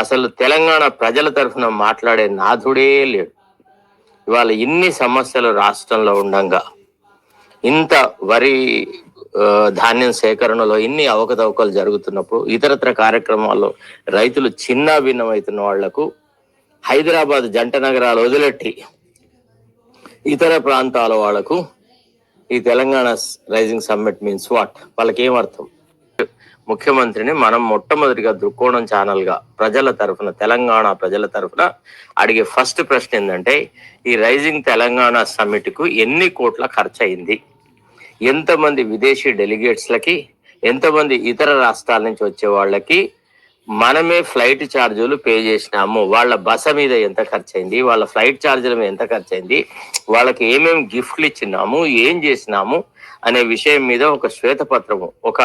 అసలు తెలంగాణ ప్రజల తరఫున మాట్లాడే నాథుడే లేడు. ఇవాళ ఇన్ని సమస్యలు రాష్ట్రంలో ఉండంగా, ఇంత వరి ధాన్యం సేకరణలో ఇన్ని అవకతవకలు జరుగుతున్నప్పుడు, ఇతరత్ర కార్యక్రమాల్లో రైతులు చిన్న భిన్నమవుతున్న వాళ్లకు హైదరాబాద్ జంట నగరాలు వదిలెట్టి ఇతర ప్రాంతాల వాళ్లకు ఈ Telangana rising summit means what? వాళ్ళకి ఏమర్థం? ముఖ్యమంత్రిని మనం మొట్టమొదటిగా దృక్కోణం ఛానల్ గా ప్రజల తరఫున, తెలంగాణ ప్రజల తరఫున అడిగే ఫస్ట్ ప్రశ్న ఏంటంటే, ఈ రైజింగ్ తెలంగాణ సమ్మిట్ కు ఎన్ని కోట్ల ఖర్చు అయింది? ఎంతమంది విదేశీ డెలిగేట్స్లకి, ఎంతమంది ఇతర రాష్ట్రాల నుంచి వచ్చే వాళ్ళకి మనమే ఫ్లైట్ ఛార్జీలు పే చేసినాము? వాళ్ళ బస మీద ఎంత ఖర్చు అయింది? వాళ్ళ ఫ్లైట్ ఛార్జీల మీద ఎంత ఖర్చు అయింది? వాళ్ళకి ఏమేమి గిఫ్ట్లు ఇచ్చినాము, ఏం చేసినాము అనే విషయం మీద ఒక శ్వేతపత్రము, ఒక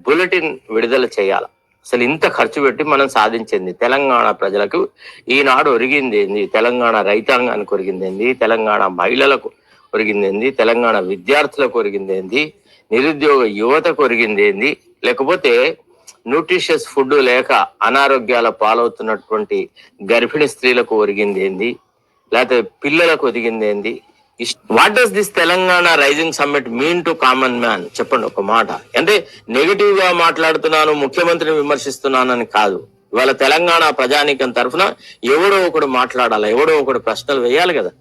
బులెటిన్ విడుదల చేయాలి. అసలు ఇంత ఖర్చు పెట్టి మనం సాధించింది తెలంగాణ ప్రజలకు ఈనాడు ఒరిగింది ఏంది? తెలంగాణ రైతాంగానికి ఒరిగింది ఏంది? తెలంగాణ మహిళలకు ఒరిగింది ఏంది? తెలంగాణ విద్యార్థులకు ఒరిగింది ఏంది? నిరుద్యోగ యువతకు ఒరిగింది ఏంది? లేకపోతే న్యూట్రిషియస్ ఫుడ్ లేక అనారోగ్యాల పాలవుతున్నటువంటి గర్భిణీ స్త్రీలకు ఒరిగింది ఏంది? లేకపోతే పిల్లలకు ఒరిగింది ఏంది? What does this Telangana rising summit mean to common man? చెప్పండి ఒక మాట. అంటే నెగిటివ్ గా మాట్లాడుతున్నాను, ముఖ్యమంత్రిని విమర్శిస్తున్నాను అని కాదు. ఇవాళ తెలంగాణ ప్రజానీకం తరఫున ఎవడో ఒకడు మాట్లాడాలి, ఎవడో ఒకడు ప్రశ్నలు వేయాలి కదా.